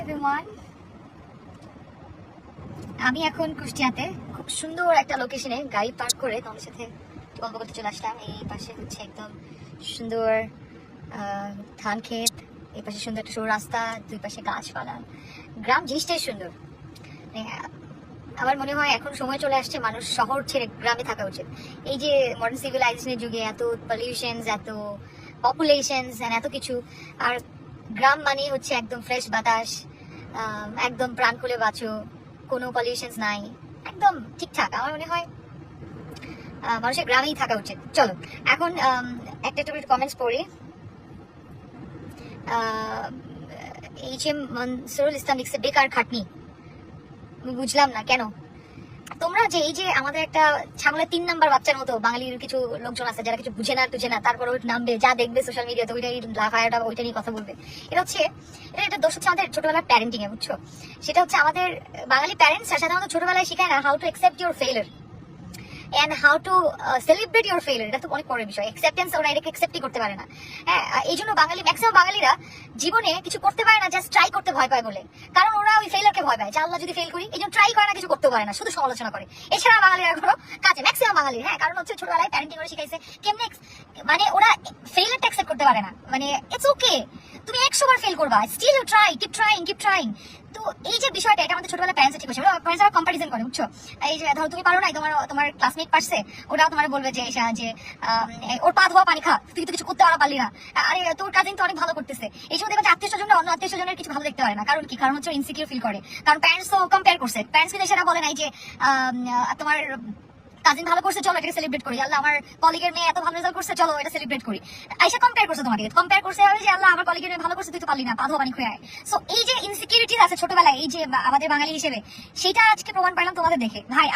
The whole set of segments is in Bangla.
এভরিওয়ান, আমি এখন কুষ্টিয়াতে খুব সুন্দর একটা লোকেশনে গাড়ি পার্ক করে তোমাদের সাথে গল্প করতে চলে আসলাম। এই পাশে হচ্ছে একদম সুন্দর ধান ক্ষেত, এই পাশে সুন্দর একটা সরু রাস্তা, দুই পাশে গাছপালা, গ্রাম জিনিসটাই সুন্দর। আমার মনে হয় এখন সময় চলে আসছে মানুষ শহর ছেড়ে গ্রামে থাকা উচিত। এই যে মডার্ন সিভিলাইজেশনের যুগে এত পলিউশন, এত পপুলেশন, এত কিছু, আর গ্রাম মানে হচ্ছে একদম ফ্রেশ বাতাস, একদম প্রাণ খুলে বাঁচো, কোনো পলিউশন নাই, একদম ঠিকঠাক। আমার মনে হয় মানুষের গ্রামেই থাকা উচিত। চলো এখন একটা কমেন্টস পড়ি। এইচ এম মনসুরুল ইসলাম লিখছে বেকার খাটনি। বুঝলাম না কেন তোমরা যে এই যে আমাদের একটা ছাগলের 3 নাম্বার বাচ্চার মতো বাঙালির কিছু লোকজন আছে যারা কিছু বুঝে না তারপর ওই নামবে, যা দেখবে সোশ্যাল মিডিয়াতে ওইটাই লাফায়াটা ওইটা নিয়ে কথা বলবে। এটা দোষ হচ্ছে আমাদের ছোটবেলার প্যারেন্টিং এ, বুঝছো? সেটা হচ্ছে আমাদের বাঙালি প্যারেন্টস সাধারণত ছোটবেলায় শেখায় না how to accept your failure and how to celebrate your failure। এটা তো অনেক বড় বিষয়। অ্যাকসেপ্টেন্স ওরা এটাকে অ্যাকসেপ্টই করতে পারে না। হ্যাঁ, এই জন্য ম্যাক্সিমাম বাঙালিরা জীবনে কিছু করতে পারে না, জাস্ট ট্রাই করতে ভয় পায় বলে। কারণ ওরা ওই ফেইলিউরকে ভয় পায় যে আল্লাহ যদি ফেল করি, এই জন্য ট্রাই করে না, কিছু করতে পারে না, শুধু সমালোচনা করে। এছাড়া বাঙালিরা কোনো কাজে ম্যাক্সিমাম বাঙালি, হ্যাঁ, কারণ হচ্ছে ছোটবেলায় প্যারেন্টিং করে শিখাইছে কেমনে, মানে ওরা ফেইলিউরটা অ্যাকসেপ্ট করতে পারে না। মানে ইটস ওকে, তুমি 100 বার ফেল করবা, still you try, keep trying. তো এই যে বিষয়টা, এটা আমাদের ছোটবেলায় প্যারেন্টস ঠিক আছে, প্যারেন্টসরা কম্পারিজন করে, বুঝছো? এই যে ধরো তুমি পারো নাই, তোমার ক্লাসমেট পারছে, ওরাও তোমার বলবে যে ওর পা ধোয়া পানি খা, তুই তো কিছু করতে পারলি না, আরে তোর কাজিন তো অনেক ভালো করতেছে। এই সময় দেখবে আত্মীয় স্বজনরা অন্য আত্মীয় স্বজনের কিছু ভালো দেখতে পারে না। কারণ কি? কারণ হচ্ছে ইনসিকিউর ফিল করে। কারণ প্যারেন্টস তো কম্পেয়ার করছে, প্যারেন্টস কিন্তু সেটা বলে নাই যে তোমার কাজিন ভালো করছে, চলো এটাকে সেলিব্রেট করি, আল্লাহ আমার কলিগের মেয়ে এত ভালো রেজাল্ট করছে, চলো এটা সেলিব্রেট করি। আইসা কম্পেয়ার করছে, তোমাকে কম্পেয়ার করছে যে আল্লাহ আমার কলিগের মেয়ে ভালো করছে, তুই তো পারলি না, পা ধোয়া পানি খুঁয়ে আয়। সো এই যে ইনসিকিউরিটিস আছে ছোটবেলায়, এই যে আমাদের বাঙালি হিসেবে, সেটা আজকে প্রমাণ পাইলাম তোমাদের দেখে। ভাই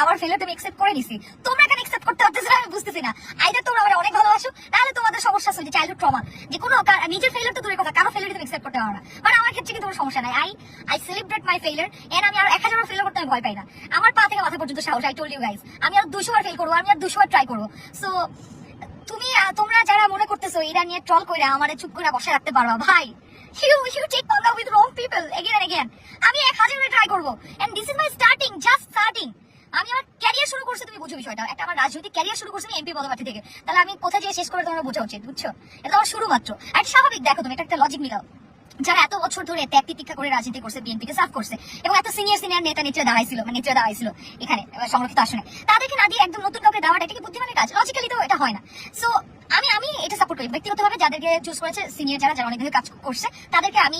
আমার ফেলিওর তুমি অ্যাকসেপ্ট করে নিছি, তোমরা কেন অ্যাকসেপ্ট করতে পারতেছ না আমি বুঝতেছি না। আইদার তোমরা আমার অনেক ভালোবাসো, তাহলে তোমাদের সমস্যা আছে যে চাইল্ডহুড ট্রমা, যে কোনো নিজের ফেলিওর তো দূরের কথা, কারো ফেলিওর তুমি অ্যাকসেপ্ট করতে পারো না। মানে আমার ক্ষেত্রে কিন্তু কোনো সমস্যা নাই, I celebrate my failure, and আমি আর 1000 ফেলিওর করতে আমি ভয় পাই না। আমার পা থেকে মাথা পর্যন্ত সাহস, আই টোল্ড ইউ গাইস, আমি আর 200 বার ফেল করবো, আমি আর 200 বার ট্রাই করবো। সো তোমরা যারা মনে করতেছো এটা নিয়ে ট্রল করে আমারে চুপ করে বসে রাখতে পারবা, ভাই you take पंगा with wrong people again and again। আমি 1000 বার ট্রাই করবো, and this is my just starting। আমি আমার ক্যারিয়ার শুরু করছি, তুমি বুঝো বিষয়টা, একটা আমার রাজনৈতিক ক্যারিয়ার শুরু করছি আমি এমপি পদপ্রার্থী থেকে, তাহলে আমি কোথায় যেয়ে শেষ করে তোমরা বোঝা উচিত, বুঝছো? এটা আমার শুরু মাত্র। আর স্বাভাবিক, দেখো তুমি একটা লজিক মিলাও, যারা এত বছর ধরে ত্যাগ তিতিক্ষা করে রাজনীতি করছে, বিএনপিকে সাফ করছে, এবং এত সিনিয়র নেতা নেত্রী দাঁড়াইছিল এখানে সংরক্ষিত আসনে, তাদেরকে না দিয়ে একদম নতুন কাউকে দেওয়াটা, এটা কি বুদ্ধিমানের কাজ? লজিক্যালি তো এটা হয় না। সো আমি এটা সাপোর্ট করি ব্যক্তিগতভাবে, যাদেরকে চুজ করেছে সিনিয়র, যারা অনেক দিন কাজ করছে, তাদেরকে আমি